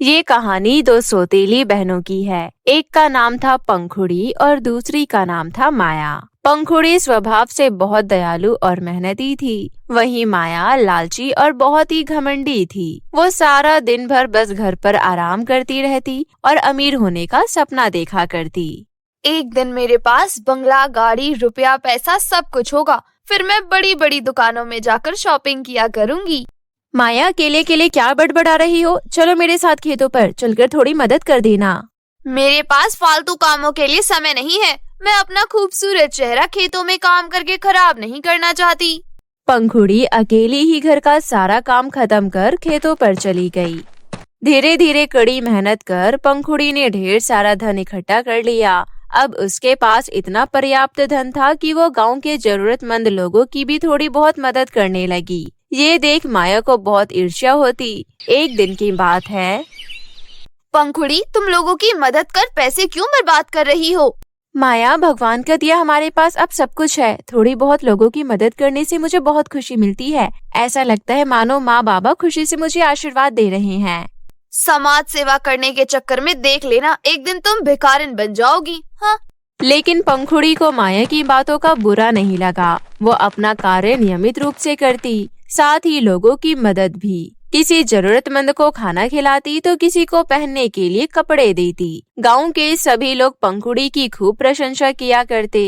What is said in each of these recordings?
ये कहानी दो सौतेली बहनों की है। एक का नाम था पंखुड़ी और दूसरी का नाम था माया। पंखुड़ी स्वभाव से बहुत दयालु और मेहनती थी। वहीं माया लालची और बहुत ही घमंडी थी। वो सारा दिन भर बस घर पर आराम करती रहती और अमीर होने का सपना देखा करती। एक दिन मेरे पास बंगला, गाड़ी, रुपया, पैसा सब कुछ होगा। फिर मैं बड़ी बड़ी दुकानों में जाकर शॉपिंग किया करूंगी। माया अकेले अकेले क्या बड़बड़ा रही हो? चलो मेरे साथ खेतों पर चलकर थोड़ी मदद कर देना। मेरे पास फालतू कामों के लिए समय नहीं है। मैं अपना खूबसूरत चेहरा खेतों में काम करके खराब नहीं करना चाहती। पंखुड़ी अकेली ही घर का सारा काम खत्म कर खेतों पर चली गई। धीरे धीरे कड़ी मेहनत कर पंखुड़ी ने ढेर सारा धन इकट्ठा कर लिया। अब उसके पास इतना पर्याप्त धन था कि वो गांव के जरूरतमंद लोगों की भी थोड़ी बहुत मदद करने लगी। ये देख माया को बहुत ईर्ष्या होती। एक दिन की बात है। पंखुड़ी, तुम लोगों की मदद कर पैसे क्यों बर्बाद कर रही हो? माया, भगवान का दिया हमारे पास अब सब कुछ है। थोड़ी बहुत लोगों की मदद करने से मुझे बहुत खुशी मिलती है। ऐसा लगता है मानो माँ बाबा खुशी से मुझे आशीर्वाद दे रहे हैं। समाज सेवा करने के चक्कर में देख लेना, एक दिन तुम भिखारिन बन जाओगी। हाँ। लेकिन पंखुड़ी को माया की बातों का बुरा नहीं लगा। वो अपना कार्य नियमित रूप से करती, साथ ही लोगों की मदद भी। किसी जरूरतमंद को खाना खिलाती तो किसी को पहनने के लिए कपड़े देती। गांव के सभी लोग पंखुड़ी की खूब प्रशंसा किया करते।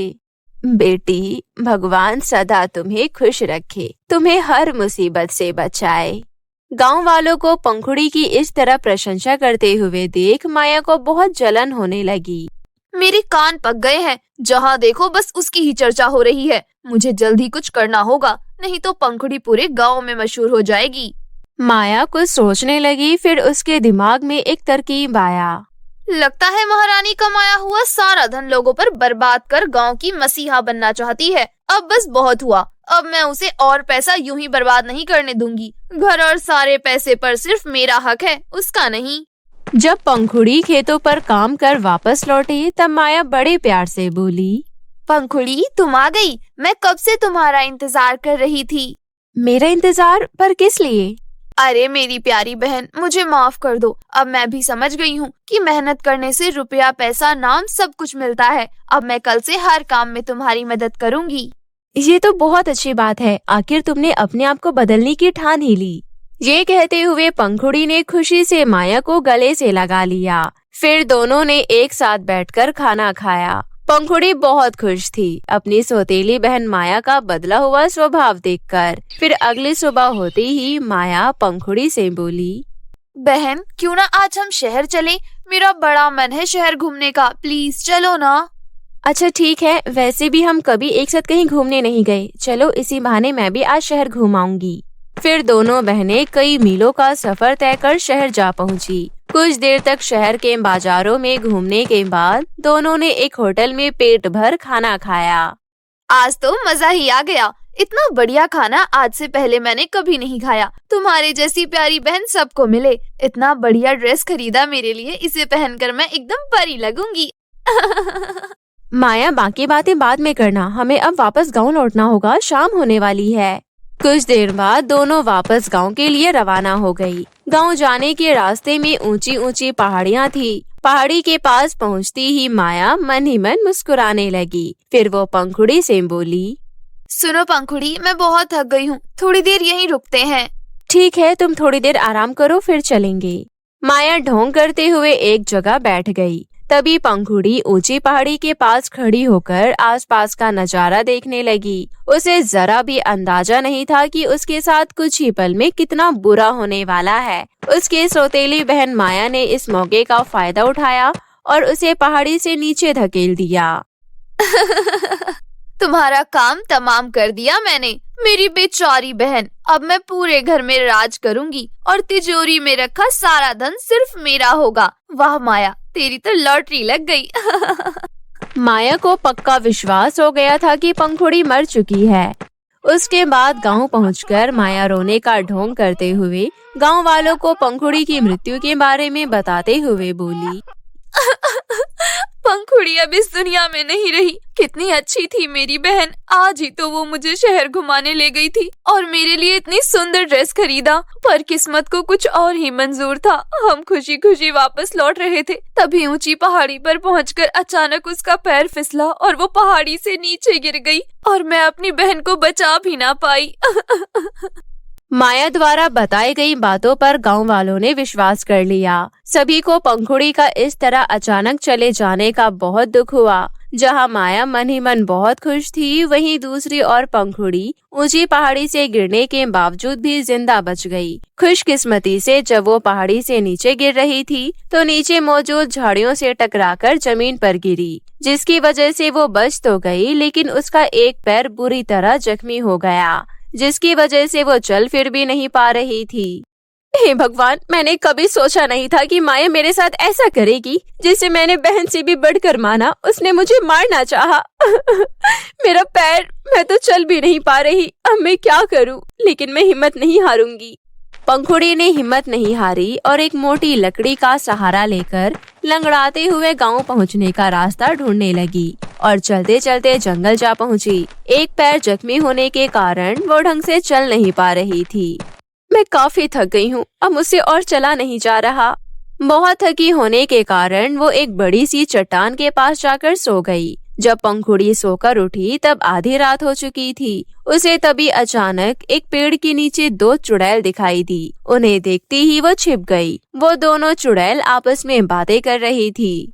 बेटी, भगवान सदा तुम्हें खुश रखे, तुम्हें हर मुसीबत से बचाए। गांव वालों को पंखुड़ी की इस तरह प्रशंसा करते हुए देख माया को बहुत जलन होने लगी। मेरे कान पक गए हैं। जहाँ देखो बस उसकी ही चर्चा हो रही है। मुझे जल्दी कुछ करना होगा, नहीं तो पंखुड़ी पूरे गांव में मशहूर हो जाएगी। माया कुछ सोचने लगी। फिर उसके दिमाग में एक तरकीब आया। लगता है महारानी कमाया हुआ सारा धन लोगों पर बर्बाद कर गांव की मसीहा बनना चाहती है। अब बस बहुत हुआ। अब मैं उसे और पैसा यूं ही बर्बाद नहीं करने दूंगी। घर और सारे पैसे पर सिर्फ मेरा हक है, उसका नहीं। जब पंखुड़ी खेतों पर काम कर वापस लौटी तब माया बड़े प्यार से बोली, पंखुड़ी, तुम आ गई। मैं कब से तुम्हारा इंतजार कर रही थी। मेरा इंतजार? पर किस लिए? अरे मेरी प्यारी बहन, मुझे माफ कर दो। अब मैं भी समझ गई हूँ कि मेहनत करने से रुपया, पैसा, नाम सब कुछ मिलता है। अब मैं कल से हर काम में तुम्हारी मदद करूँगी। ये तो बहुत अच्छी बात है। आखिर तुमने अपने आप को बदलने की ठान ही ली। ये कहते हुए पंखुड़ी ने खुशी से माया को गले से लगा लिया। फिर दोनों ने एक साथ बैठकर खाना खाया। पंखुड़ी बहुत खुश थी अपनी सौतेली बहन माया का बदला हुआ स्वभाव देखकर। फिर अगली सुबह होते ही माया पंखुड़ी से बोली, बहन, क्यों ना आज हम शहर चलें? मेरा बड़ा मन है शहर घूमने का। प्लीज चलो ना। अच्छा ठीक है, वैसे भी हम कभी एक साथ कहीं घूमने नहीं गए। चलो इसी बहाने मैं भी आज शहर घूम आऊंगी। फिर दोनों बहनें कई मीलों का सफर तय कर शहर जा पहुंची। कुछ देर तक शहर के बाजारों में घूमने के बाद दोनों ने एक होटल में पेट भर खाना खाया। आज तो मजा ही आ गया। इतना बढ़िया खाना आज से पहले मैंने कभी नहीं खाया। तुम्हारे जैसी प्यारी बहन सबको मिले। इतना बढ़िया ड्रेस खरीदा मेरे लिए, इसे पहनकर मैं एकदम परी लगूंगी। माया, बाकी बातें बाद में करना, हमें अब वापस गांव लौटना होगा, शाम होने वाली है। कुछ देर बाद दोनों वापस गांव के लिए रवाना हो गई। गांव जाने के रास्ते में ऊंची ऊंची पहाड़ियां थी। पहाड़ी के पास पहुंचती ही माया मन ही मन मुस्कुराने लगी। फिर वो पंखुड़ी से बोली, सुनो पंखुड़ी, मैं बहुत थक गई हूँ, थोड़ी देर यहीं रुकते हैं। ठीक है, तुम थोड़ी देर आराम करो, फिर चलेंगे। माया ढोंग करते हुए एक जगह बैठ गई। तभी पंखुड़ी ऊंची पहाड़ी के पास खड़ी होकर आसपास का नजारा देखने लगी। उसे जरा भी अंदाजा नहीं था कि उसके साथ कुछ ही पल में कितना बुरा होने वाला है। उसके सौतेली बहन माया ने इस मौके का फायदा उठाया और उसे पहाड़ी से नीचे धकेल दिया। तुम्हारा काम तमाम कर दिया मैंने, मेरी बेचारी बहन। अब मैं पूरे घर में राज करूंगी और तिजोरी में रखा सारा धन सिर्फ मेरा होगा। वाह माया, तेरी तो लॉटरी लग गई। माया को पक्का विश्वास हो गया था कि पंखुड़ी मर चुकी है। उसके बाद गांव पहुंचकर माया रोने का ढोंग करते हुए गांव वालों को पंखुड़ी की मृत्यु के बारे में बताते हुए बोली, पंखुड़ी अब इस दुनिया में नहीं रही। कितनी अच्छी थी मेरी बहन, आज ही तो वो मुझे शहर घुमाने ले गई थी और मेरे लिए इतनी सुंदर ड्रेस खरीदा, पर किस्मत को कुछ और ही मंजूर था। हम खुशी खुशी वापस लौट रहे थे, तभी ऊंची पहाड़ी पर पहुंचकर अचानक उसका पैर फिसला और वो पहाड़ी से नीचे गिर गई और मैं अपनी बहन को बचा भी ना पाई। माया द्वारा बताई गई बातों पर गांव वालों ने विश्वास कर लिया। सभी को पंखुड़ी का इस तरह अचानक चले जाने का बहुत दुख हुआ। जहां माया मन ही मन बहुत खुश थी, वहीं दूसरी ओर पंखुड़ी ऊंची पहाड़ी से गिरने के बावजूद भी जिंदा बच गई। खुशकिस्मती से जब वो पहाड़ी से नीचे गिर रही थी तो नीचे मौजूद झाड़ियों से टकराकर जमीन पर गिरी, जिसकी वजह से वो बच तो गई, लेकिन उसका एक पैर बुरी तरह जख्मी हो गया, जिसकी वजह से वो चल फिर भी नहीं पा रही थी। हे भगवान, मैंने कभी सोचा नहीं था कि माया मेरे साथ ऐसा करेगी, जिसे मैंने बहन से भी बढ़कर माना। उसने मुझे मारना चाहा। मेरा पैर, मैं तो चल भी नहीं पा रही। अब मैं क्या करूं? लेकिन मैं हिम्मत नहीं हारूंगी। पंखुड़ी ने हिम्मत नहीं हारी और एक मोटी लकड़ी का सहारा लेकर लंगड़ाते हुए गांव पहुंचने का रास्ता ढूंढने लगी और चलते चलते जंगल जा पहुंची। एक पैर जख्मी होने के कारण वो ढंग से चल नहीं पा रही थी। मैं काफी थक गई हूँ, अब मुझसे और चला नहीं जा रहा। बहुत थकी होने के कारण वो एक बड़ी सी चट्टान के पास जाकर सो गई। जब पंखुड़ी सोकर उठी तब आधी रात हो चुकी थी। उसे तभी अचानक एक पेड़ के नीचे दो चुड़ैल दिखाई दी। उन्हें देखते ही वो छिप गई। वो दोनों चुड़ैल आपस में बातें कर रही थी।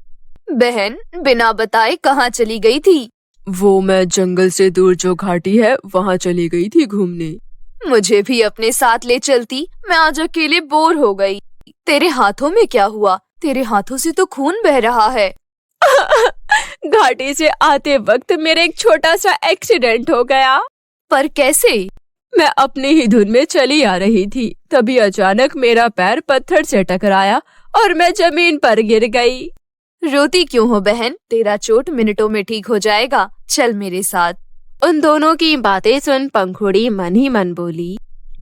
बहन, बिना बताए कहाँ चली गई थी? वो मैं जंगल से दूर जो घाटी है वहाँ चली गई थी घूमने। मुझे भी अपने साथ ले चलती, मैं आज अकेले बोर हो गई। तेरे हाथों में क्या हुआ? तेरे हाथों से तो खून बह रहा है। घाटी से आते वक्त मेरे एक छोटा सा एक्सीडेंट हो गया। पर कैसे? मैं अपनी ही धुन में चली आ रही थी, तभी अचानक मेरा पैर पत्थर से टकराया और मैं जमीन पर गिर गई। रोती क्यों हो बहन? तेरा चोट मिनटों में ठीक हो जाएगा, चल मेरे साथ। उन दोनों की बातें सुन पंखुड़ी मन ही मन बोली,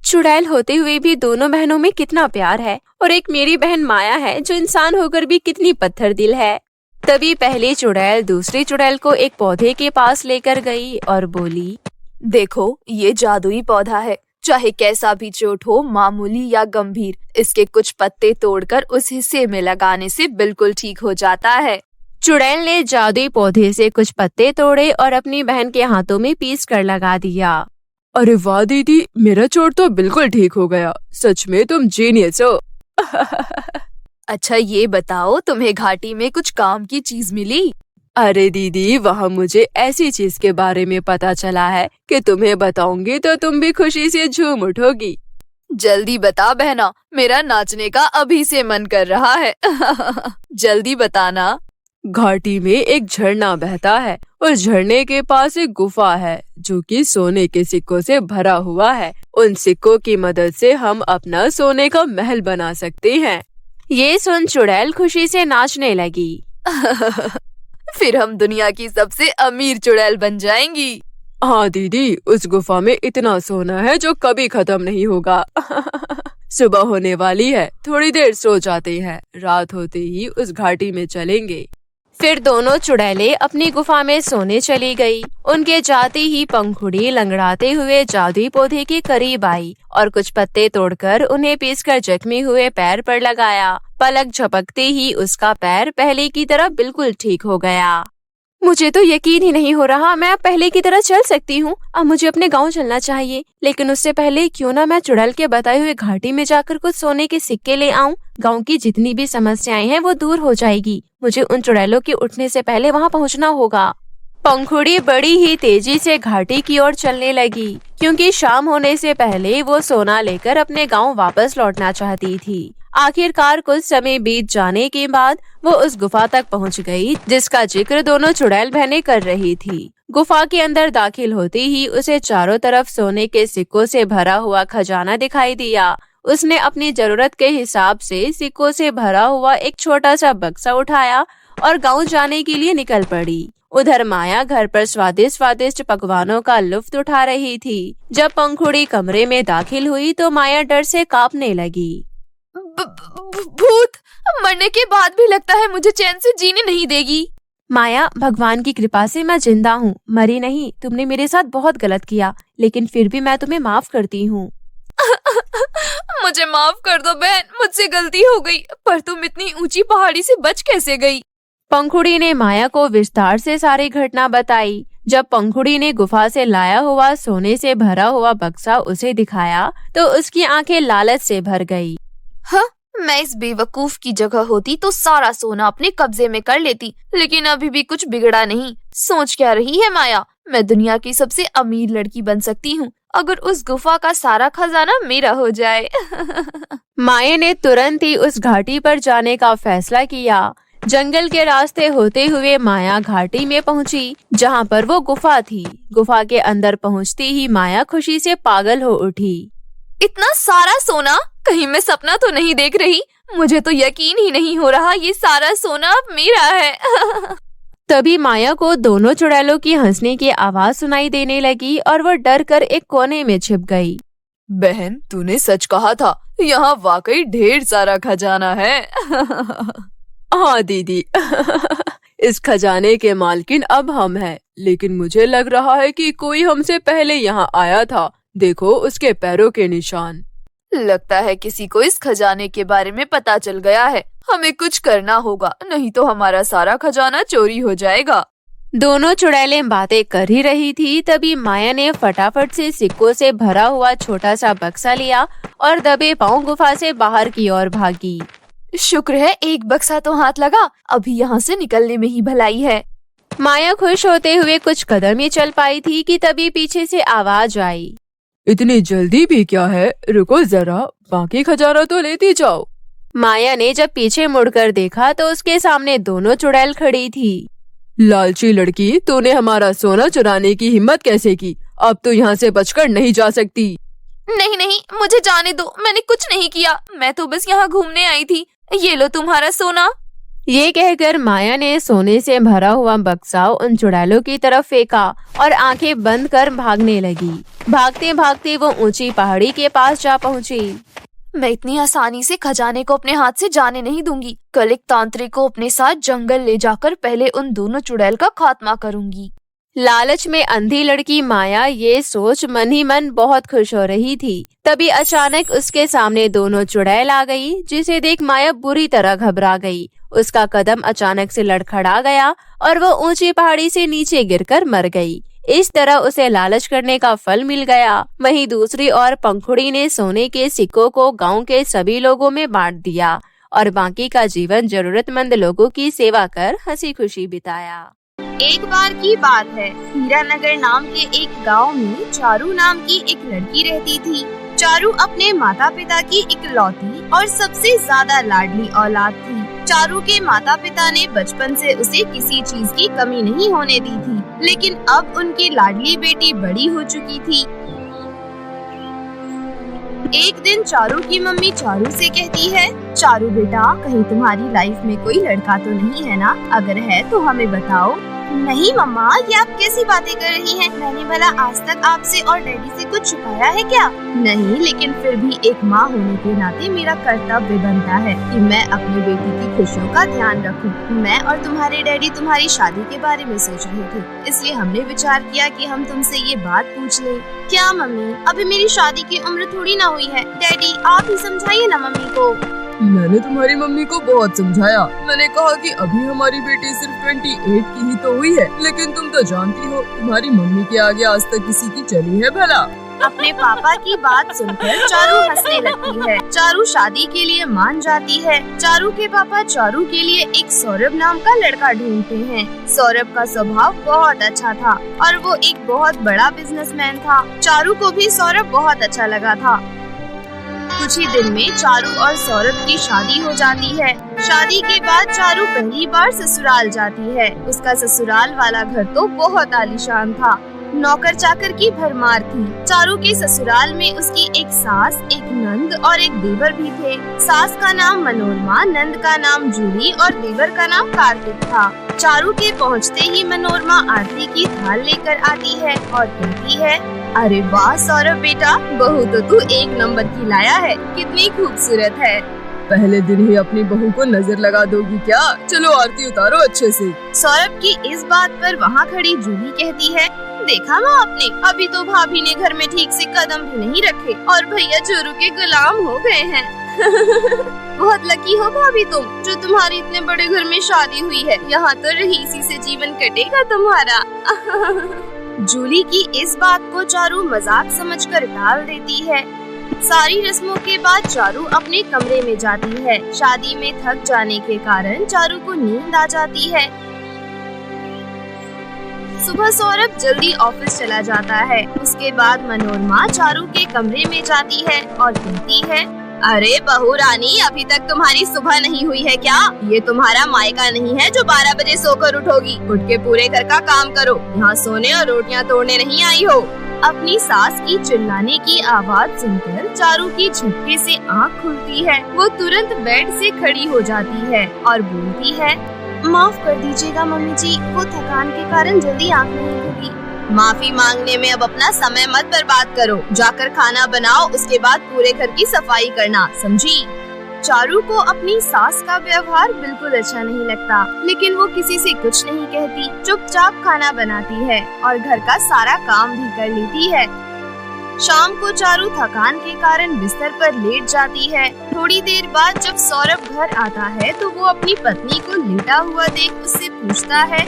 चुड़ैल होते हुए भी दोनों बहनों में कितना प्यार है, और एक मेरी बहन माया है जो इंसान होकर भी कितनी पत्थर दिल है। तभी पहली चुड़ैल दूसरी चुड़ैल को एक पौधे के पास लेकर गई और बोली, देखो, ये जादुई पौधा है। चाहे कैसा भी चोट हो, मामूली या गंभीर, इसके कुछ पत्ते तोड़कर उस हिस्से में लगाने से बिल्कुल ठीक हो जाता है। चुड़ैल ने जादुई पौधे से कुछ पत्ते तोड़े और अपनी बहन के हाथों में पीस कर लगा दिया। अरे वाह दीदी, मेरा चोट तो बिल्कुल ठीक हो गया। सच में तुम जीनियस हो। अच्छा ये बताओ, तुम्हें घाटी में कुछ काम की चीज मिली? अरे दीदी, वहाँ मुझे ऐसी चीज के बारे में पता चला है कि तुम्हें बताऊंगी तो तुम भी खुशी से झूम उठोगी। जल्दी बता बहना, मेरा नाचने का अभी से मन कर रहा है। जल्दी बताना। घाटी में एक झरना बहता है। उस झरने के पास एक गुफा है जो कि सोने के सिक्कों से भरा हुआ है। उन सिक्कों की मदद से हम अपना सोने का महल बना सकते हैं। ये सुन चुड़ैल खुशी से नाचने लगी। फिर हम दुनिया की सबसे अमीर चुड़ैल बन जाएंगी। हाँ दीदी, उस गुफा में इतना सोना है जो कभी खत्म नहीं होगा। सुबह होने वाली है, थोड़ी देर सो जाते हैं, रात होते ही उस घाटी में चलेंगे। फिर दोनों चुड़ैलें अपनी गुफा में सोने चली गई। उनके जाते ही पंखुड़ी लंगड़ाते हुए जादुई पौधे के करीब आई और कुछ पत्ते तोड़कर उन्हें पीसकर जख्मी हुए पैर पर लगाया। पलक झपकते ही उसका पैर पहले की तरह बिल्कुल ठीक हो गया। मुझे तो यकीन ही नहीं हो रहा, मैं अब पहले की तरह चल सकती हूँ। अब मुझे अपने गांव चलना चाहिए, लेकिन उससे पहले क्यों ना मैं चुड़ैल के बताए हुए घाटी में जाकर कुछ सोने के सिक्के ले आऊं। गांव की जितनी भी समस्याएं हैं वो दूर हो जाएगी। मुझे उन चुड़ैलों के उठने से पहले वहां पहुंचना होगा। पंखुड़ी बड़ी ही तेजी से घाटी की ओर चलने लगी, क्योंकि शाम होने से पहले वो सोना लेकर अपने गांव वापस लौटना चाहती थी। आखिरकार कुछ समय बीत जाने के बाद वो उस गुफा तक पहुंच गई, जिसका जिक्र दोनों चुड़ैल बहनें कर रही थी। गुफा के अंदर दाखिल होते ही उसे चारों तरफ सोने के सिक्कों से भरा हुआ खजाना दिखाई दिया। उसने अपनी जरूरत के हिसाब से सिक्कों से भरा हुआ एक छोटा सा बक्सा उठाया और गांव जाने के लिए निकल पड़ी। उधर माया घर पर स्वादिष्ट स्वादिष्ट पकवानों का लुत्फ उठा रही थी। जब पंखुड़ी कमरे में दाखिल हुई तो माया डर से कांपने लगी। भूत! मरने के बाद भी लगता है मुझे चैन से जीने नहीं देगी। माया, भगवान की कृपा से मैं जिंदा हूँ, मरी नहीं। तुमने मेरे साथ बहुत गलत किया, लेकिन फिर भी मैं तुम्हें माफ करती हूँ। मुझे माफ कर दो बहन, मुझसे गलती हो गई। पर तुम इतनी ऊंची पहाड़ी से बच कैसे गई? पंखुड़ी ने माया को विस्तार से सारी घटना बताई। जब पंखुड़ी ने गुफा से लाया हुआ सोने से भरा हुआ बक्सा उसे दिखाया तो उसकी आंखें लालच से भर गई। हाँ, मैं इस बेवकूफ की जगह होती तो सारा सोना अपने कब्जे में कर लेती, लेकिन अभी भी कुछ बिगड़ा नहीं। सोच क्या रही है माया? मैं दुनिया की सबसे अमीर लड़की बन सकती हूँ अगर उस गुफा का सारा खजाना मेरा हो जाए। माया ने तुरंत ही उस घाटी पर जाने का फैसला किया। जंगल के रास्ते होते हुए माया घाटी में पहुंची, जहां पर वो गुफा थी। गुफा के अंदर पहुंचते ही माया खुशी से पागल हो उठी। इतना सारा सोना, कहीं मैं सपना तो नहीं देख रही? मुझे तो यकीन ही नहीं हो रहा ये सारा सोना अब मेरा है। तभी माया को दोनों चुड़ैलों की हंसने की आवाज सुनाई देने लगी और वो डर कर एक कोने में छिप गई। बहन, तूने सच कहा था, यहाँ वाकई ढेर सारा खजाना है। हाँ दीदी, इस खजाने के मालकिन अब हम हैं, लेकिन मुझे लग रहा है कि कोई हमसे पहले यहाँ आया था। देखो उसके पैरों के निशान। लगता है किसी को इस खजाने के बारे में पता चल गया है। हमें कुछ करना होगा, नहीं तो हमारा सारा खजाना चोरी हो जाएगा। दोनों चुड़ैलें बातें कर ही रही थी, तभी माया ने फटाफट से सिक्कों से भरा हुआ छोटा सा बक्सा लिया और दबे पांव गुफा से बाहर की ओर भागी। शुक्र है एक बक्सा तो हाथ लगा, अभी यहाँ से निकलने में ही भलाई है। माया खुश होते हुए कुछ कदम ही चल पाई थी कि तभी पीछे से आवाज आई। इतनी जल्दी भी क्या है? रुको जरा, बाकी खजाना तो लेती जाओ। माया ने जब पीछे मुड़कर देखा तो उसके सामने दोनों चुड़ैल खड़ी थी। लालची लड़की, तूने हमारा सोना चुराने की हिम्मत कैसे की? अब तो यहाँ से बचकर नहीं जा सकती। नहीं नहीं, मुझे जाने दो, मैंने कुछ नहीं किया। मैं तो बस यहाँ घूमने आई थी। ये लो तुम्हारा सोना। ये कहकर माया ने सोने से भरा हुआ बक्सा उन चुड़ैलों की तरफ फेंका और आंखें बंद कर भागने लगी। भागते भागते वो ऊंची पहाड़ी के पास जा पहुंची। मैं इतनी आसानी से खजाने को अपने हाथ से जाने नहीं दूंगी। कल एक तांत्रिक को अपने साथ जंगल ले जाकर पहले उन दोनों चुड़ैल का खात्मा करूंगी। लालच में अंधी लड़की माया ये सोच मन ही मन बहुत खुश हो रही थी। तभी अचानक उसके सामने दोनों चुड़ैल आ गई, जिसे देख माया बुरी तरह घबरा गई। उसका कदम अचानक से लड़खड़ा गया और वो ऊंची पहाड़ी से नीचे गिरकर मर गई। इस तरह उसे लालच करने का फल मिल गया। वहीं दूसरी ओर पंखुड़ी ने सोने के सिक्कों को गांव के सभी लोगों में बांट दिया और बाकी का जीवन जरूरतमंद लोगों की सेवा कर हंसी खुशी बिताया। एक बार की बात है, हीरानगर नाम के एक गांव में चारू नाम की एक लड़की रहती थी। चारू अपने माता पिता की इकलौती और सबसे ज्यादा लाडली औलाद थी। चारू के माता पिता ने बचपन से उसे किसी चीज की कमी नहीं होने दी थी, लेकिन अब उनकी लाडली बेटी बड़ी हो चुकी थी। एक दिन चारू की मम्मी चारू से कहती है, चारू बेटा, कहीं तुम्हारी लाइफ में कोई लड़का तो नहीं है ना? अगर है तो हमें बताओ। नहीं मम्मा, ये आप कैसी बातें कर रही हैं? मैंने भला आज तक आपसे और डैडी से कुछ छुपाया है क्या? नहीं, लेकिन फिर भी एक माँ होने के नाते मेरा कर्तव्य बनता है कि मैं अपनी बेटी की खुशियों का ध्यान रखूं। मैं और तुम्हारे डैडी तुम्हारी शादी के बारे में सोच रहे थे, इसलिए हमने विचार किया कि हम तुमसे ये बात पूछ लें। क्या मम्मी, अभी मेरी शादी की उम्र थोड़ी ना हुई है। डैडी, आप ही समझाइए ना मम्मी को। मैंने तुम्हारी मम्मी को बहुत समझाया। मैंने कहा कि अभी हमारी बेटी सिर्फ 28 की ही तो हुई है, लेकिन तुम तो जानती हो तुम्हारी मम्मी के आगे आज तक किसी की चली है भला। अपने पापा की बात सुनकर चारू हंसने लगती है। चारू शादी के लिए मान जाती है। चारू के पापा चारू के लिए एक सौरभ नाम का लड़का ढूंढते हैं। सौरभ का स्वभाव बहुत अच्छा था और वो एक बहुत बड़ा बिजनेसमैन था। चारू को भी सौरभ बहुत अच्छा लगा था। कुछ ही दिन में चारू और सौरभ की शादी हो जाती है। शादी के बाद चारू पहली बार ससुराल जाती है। उसका ससुराल वाला घर तो बहुत आलीशान था। नौकर चाकर की भरमार थी। चारू के ससुराल में उसकी एक सास, एक नंद और एक देवर भी थे। सास का नाम मनोरमा, नंद का नाम जूली और देवर का नाम कार्तिक था। चारू के पहुँचते ही मनोरमा आरती की थाल लेकर आती है और कहती है, अरे वाह सौरभ बेटा, बहू तो तू एक नंबर की लाया है, कितनी खूबसूरत है। पहले दिन ही अपनी बहू को नजर लगा दोगी क्या? चलो आरती उतारो अच्छे से। सौरभ की इस बात पर वहाँ खड़ी जूली कहती है, देखा माँ आपने, अभी तो भाभी ने घर में ठीक से कदम भी नहीं रखे और भैया चोरू के गुलाम हो गए हैं। बहुत लकी हो भाभी तुम, जो तुम्हारी इतने बड़े घर में शादी हुई है। यहाँ तो रहीसी से जीवन कटेगा तुम्हारा। जूली की इस बात को चारू मजाक समझकर टाल देती है। सारी रस्मों के बाद चारू अपने कमरे में जाती है। शादी में थक जाने के कारण चारू को नींद आ जाती है। सुबह सौरभ जल्दी ऑफिस चला जाता है। उसके बाद मनोरमा चारू के कमरे में जाती है और कहती है, अरे बहू रानी, अभी तक तुम्हारी सुबह नहीं हुई है क्या? ये तुम्हारा मायका नहीं है जो 12 बजे सोकर उठोगी। उठ के पूरे घर का काम करो, यहाँ सोने और रोटियाँ तोड़ने नहीं आई हो। अपनी सास की चिल्लाने की आवाज सुनकर चारू की झटके से आँख खुलती है। वो तुरंत बेड से खड़ी हो जाती है और बोलती है, माफ कर दीजिएगा मम्मी जी, वो थकान के कारण जल्दी आँख नहीं खुली। माफी मांगने में अब अपना समय मत बर्बाद करो, जाकर खाना बनाओ, उसके बाद पूरे घर की सफाई करना, समझी? चारू को अपनी सास का व्यवहार बिल्कुल अच्छा नहीं लगता, लेकिन वो किसी से कुछ नहीं कहती, चुपचाप खाना बनाती है और घर का सारा काम भी कर लेती है। शाम को चारू थकान के कारण बिस्तर पर लेट जाती है। थोड़ी देर बाद जब सौरभ घर आता है तो वो अपनी पत्नी को लेटा हुआ देख उससे पूछता है,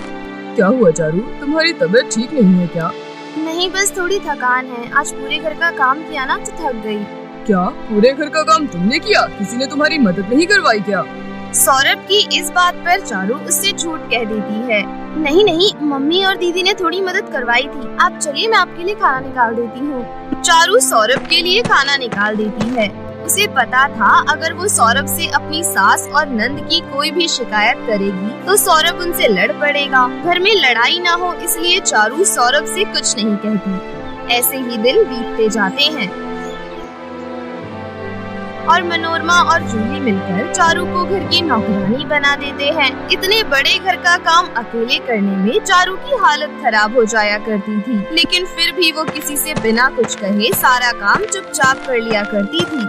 क्या हुआ चारू, तुम्हारी तबीयत ठीक नहीं है क्या? नहीं, बस थोड़ी थकान है, आज पूरे घर का काम किया ना तो थक गई। क्या पूरे घर का काम तुमने किया? किसी ने तुम्हारी मदद नहीं करवाई क्या? सौरभ की इस बात पर चारू उससे झूठ कह देती है, नहीं नहीं, मम्मी और दीदी ने थोड़ी मदद करवाई थी। आप चलिए, मैं आपके लिए खाना निकाल देती हूँ। चारू सौरभ के लिए खाना निकाल देती है। उसे पता था अगर वो सौरभ से अपनी सास और नंद की कोई भी शिकायत करेगी तो सौरभ उनसे लड़ पड़ेगा। घर में लड़ाई ना हो इसलिए चारू सौरभ से कुछ नहीं कहती। ऐसे ही दिन बीतते जाते हैं और मनोरमा और जूली मिलकर चारू को घर की नौकरानी बना देते हैं। इतने बड़े घर का काम अकेले करने में चारू की हालत खराब हो जाया करती थी, लेकिन फिर भी वो किसी से बिना कुछ कहे सारा काम चुपचाप कर लिया करती थी।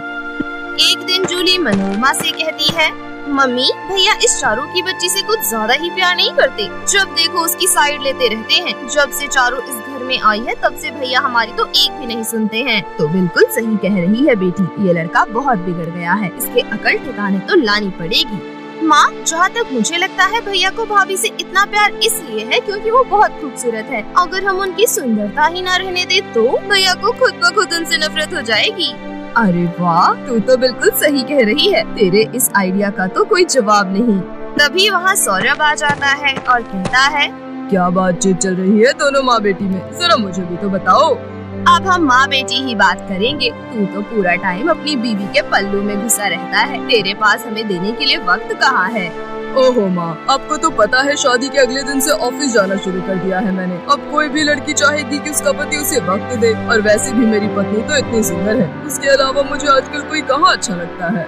एक दिन जूली मनोरमा से कहती है, मम्मी भैया इस चारू की बच्ची से कुछ ज्यादा ही प्यार नहीं करते, जब देखो उसकी साइड लेते रहते हैं। जब से चारू इस घर में आई है तब से भैया हमारी तो एक भी नहीं सुनते हैं। तो बिल्कुल सही कह रही है बेटी, ये लड़का बहुत बिगड़ गया है, इसके अकल ठिकाने तो लानी पड़ेगी। माँ, जहाँ तक मुझे लगता है भैया को भाभी से इतना प्यार इसलिए है क्योंकि वो बहुत खूबसूरत है। अगर हम उनकी सुंदरता ही न रहने दे तो भैया को खुद ब खुद उनसे नफरत हो जाएगी। अरे वाह, तू तो बिल्कुल सही कह रही है, तेरे इस आइडिया का तो कोई जवाब नहीं। तभी वहाँ सौरभ आ जाता है और कहता है, क्या बातचीत चल रही है दोनों माँ बेटी में, जरा मुझे भी तो बताओ। अब हम माँ बेटी ही बात करेंगे। तू तो पूरा टाइम अपनी बीवी के पल्लू में घुसा रहता है, तेरे पास हमें देने के लिए वक्त कहाँ है। ओहो माँ, आपको तो पता है शादी के अगले दिन से ऑफिस जाना शुरू कर दिया है मैंने। अब कोई भी लड़की चाहेगी कि उसका पति उसे वक्त दे, और वैसे भी मेरी पत्नी तो इतनी सुंदर है, उसके अलावा मुझे आजकल कोई कहाँ अच्छा लगता है।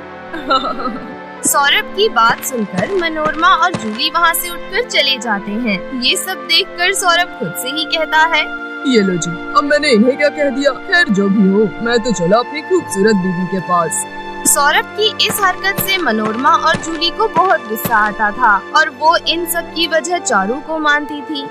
सौरभ की बात सुनकर मनोरमा और जूली वहाँ से उठकर चले जाते हैं। ये सब देखकर सौरभ खुद से ही कहता है, ये लो जी, अब मैंने इन्हें क्या कह दिया। खैर जो भी हो, मैं तो चला अपनी खूबसूरत बीवी के पास। सौरभ की इस हरकत से मनोरमा और जूली को बहुत गुस्सा आता था और वो इन सब की वजह चारू को मानती थी।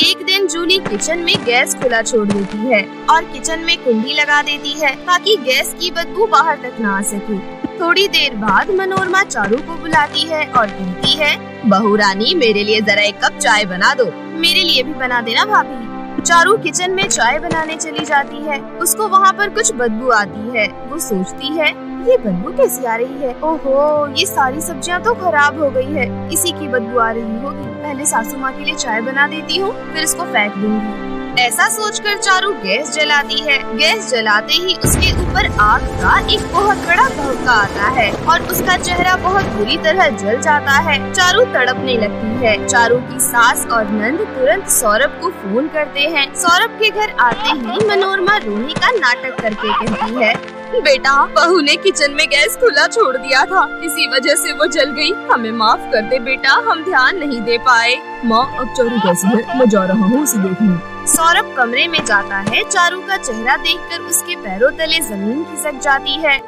एक दिन जूली किचन में गैस खुला छोड़ देती है और किचन में कुंडी लगा देती है ताकि गैस की बदबू बाहर तक न आ सके। थोड़ी देर बाद मनोरमा चारू को बुलाती है और कहती है, बहू रानी मेरे लिए जरा एक कप चाय बना दो। मेरे लिए भी बना देना भाभी। चारू किचन में चाय बनाने चली जाती है। उसको वहाँ पर कुछ बदबू आती है। वो सोचती है, ये बदबू कैसी आ रही है? ओहो, ये सारी सब्जियाँ तो खराब हो गई है, इसी की बदबू आ रही होगी। पहले सासू माँ के लिए चाय बना देती हूँ, फिर इसको फेंक दूंगी। ऐसा सोचकर चारू गैस जलाती है। गैस जलाते ही उसके ऊपर आग का एक बहुत बड़ा भड़का आता है और उसका चेहरा बहुत बुरी तरह जल जाता है। चारू तड़पने लगती है। चारू की सास और नंद तुरंत सौरभ को फोन करते हैं। सौरभ के घर आते ही मनोरमा रोने का नाटक करके कहती है, बेटा बहू ने किचन में गैस खुला छोड़ दिया था, इसी वजह से वो जल गई। हमें माफ कर दे बेटा, हम ध्यान नहीं दे पाए। माँ अब चारू कैसी है? मैं जा रहा हूँ उसे देखने। सौरभ कमरे में जाता है। चारू का चेहरा देखकर उसके पैरों तले जमीन खिसक जाती है।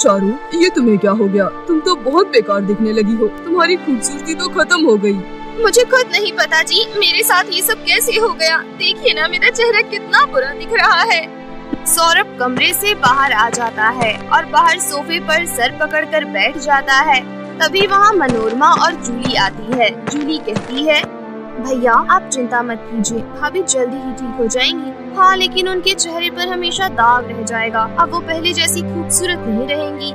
चारू, ये तुम्हें क्या हो गया? तुम तो बहुत बेकार दिखने लगी हो। तुम्हारी खूबसूरती तो खत्म हो गई। मुझे खुद नहीं पता जी, मेरे साथ ये सब कैसे हो गया। देखिए ना, मेरा चेहरा कितना बुरा दिख रहा है। सौरभ कमरे से बाहर आ जाता है और बाहर सोफे पर सर पकड़कर बैठ जाता है। तभी वहाँ मनोरमा और जूली आती है। जूली कहती है, भैया आप चिंता मत कीजिए, भाभी जल्दी ही ठीक हो जाएंगी। हाँ, लेकिन उनके चेहरे पर हमेशा दाग रह जाएगा। अब वो पहले जैसी खूबसूरत नहीं रहेंगी।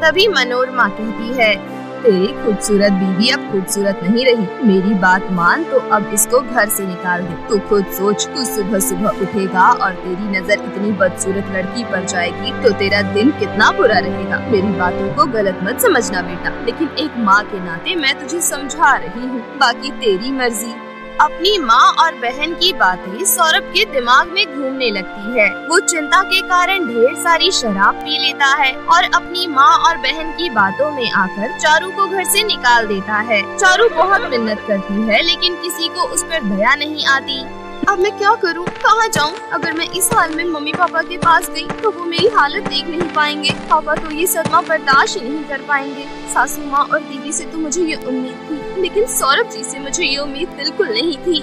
तभी मनोरमा कहती है, तेरी खूबसूरत बीवी अब खूबसूरत नहीं रही। मेरी बात मान तो अब इसको घर से निकाल दे। तू खुद सोच, तू सुबह सुबह उठेगा और तेरी नजर इतनी बदसूरत लड़की पर जाएगी तो तेरा दिन कितना बुरा रहेगा। मेरी बातों को गलत मत समझना बेटा, लेकिन एक माँ के नाते मैं तुझे समझा रही हूँ, बाकी तेरी मर्जी। अपनी माँ और बहन की बातें सौरभ के दिमाग में घूमने लगती है। वो चिंता के कारण ढेर सारी शराब पी लेता है और अपनी माँ और बहन की बातों में आकर चारू को घर से निकाल देता है। चारू बहुत मिन्नत करती है, लेकिन किसी को उस पर दया नहीं आती। अब मैं क्या करूं? कहाँ जाऊं? अगर मैं इस हाल में मम्मी पापा के पास गई तो वो मेरी हालत देख नहीं पाएंगे। पापा तो ये सदमा बर्दाश्त ही नहीं कर पाएंगे। सासू माँ और दीदी से तो मुझे ये उम्मीद थी, लेकिन सौरभ जी से मुझे ये उम्मीद बिल्कुल नहीं थी।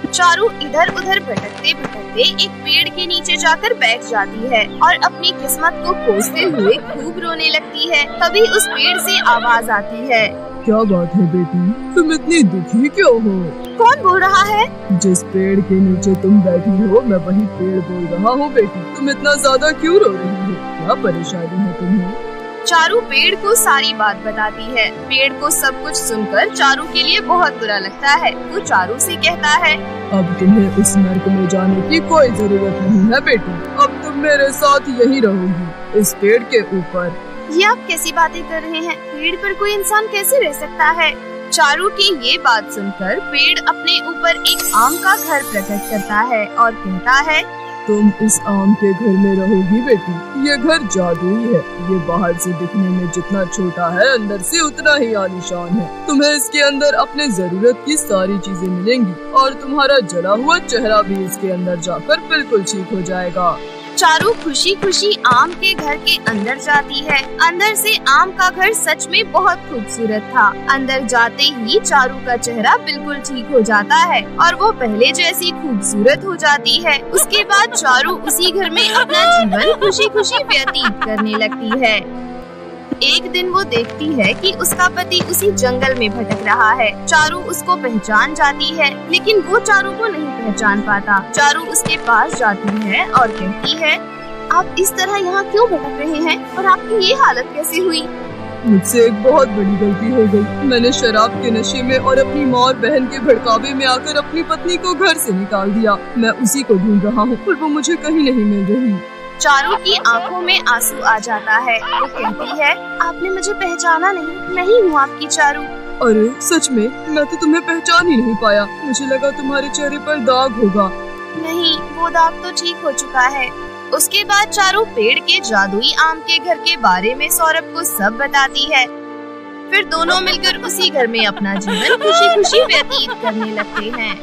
चारू इधर उधर भटकते भटकते एक पेड़ के नीचे जाकर बैठ जाती है और अपनी किस्मत को कोसते हुए खूब रोने लगती है। तभी उस पेड़ से आवाज आती है, क्या बात है बेटी, तुम इतनी दुखी क्यों हो? कौन बोल रहा है? जिस पेड़ के नीचे तुम बैठी हो मैं वही पेड़ बोल रहा हूँ बेटी। तुम इतना ज्यादा क्यों रो रही हो? क्या परेशानी है तुम्हें? चारू पेड़ को सारी बात बताती है। पेड़ को सब कुछ सुनकर चारू के लिए बहुत बुरा लगता है। वो चारू से कहता है, अब तुम्हें उस नर्क में जाने की कोई जरूरत नहीं है बेटी। अब तुम मेरे साथ यहीं रहोगी, इस पेड़ के ऊपर। ये आप कैसी बातें कर रहे हैं? पेड़ पर कोई इंसान कैसे रह सकता है? चारू की ये बात सुनकर पेड़ अपने ऊपर एक आम का घर प्रकट करता है और कहता है, तुम इस आम के घर में रहोगी बेटी। ये घर जादुई है। ये बाहर से दिखने में जितना छोटा है, अंदर से उतना ही आलीशान है। तुम्हें इसके अंदर अपने जरूरत की सारी चीजें मिलेंगी और तुम्हारा जला हुआ चेहरा भी इसके अंदर जाकर बिल्कुल ठीक हो जाएगा। चारू खुशी खुशी आम के घर के अंदर जाती है। अंदर से आम का घर सच में बहुत खूबसूरत था। अंदर जाते ही चारू का चेहरा बिल्कुल ठीक हो जाता है और वो पहले जैसी खूबसूरत हो जाती है। उसके बाद चारू उसी घर में अपना जीवन खुशी खुशी व्यतीत करने लगती है। एक दिन वो देखती है कि उसका पति उसी जंगल में भटक रहा है। चारू उसको पहचान जाती है, लेकिन वो चारू को नहीं पहचान पाता। चारू उसके पास जाती है और कहती है, आप इस तरह यहाँ क्यों भटक रहे हैं और आपकी ये हालत कैसे हुई? मुझसे एक बहुत बड़ी गलती हो गई। मैंने शराब के नशे में और अपनी माँ और बहन के भड़कावे में आकर अपनी पत्नी को घर से निकाल दिया। मैं उसी को ढूंढ रहा हूँ पर वो मुझे कहीं नहीं मिल रही। चारू की आंखों में आंसू आ जाता है। वो कहती है, आपने मुझे पहचाना नहीं, मैं ही हूँ आपकी चारू। अरे सच में? मैं तो तुम्हें पहचान ही नहीं पाया। मुझे लगा तुम्हारे चेहरे पर दाग होगा। नहीं, वो दाग तो ठीक हो चुका है। उसके बाद चारू पेड़ के जादुई आम के घर के बारे में सौरभ को सब बताती है। फिर दोनों मिलकर उसी घर में अपना जीवन खुशी खुशी व्यतीत करने लगते हैं।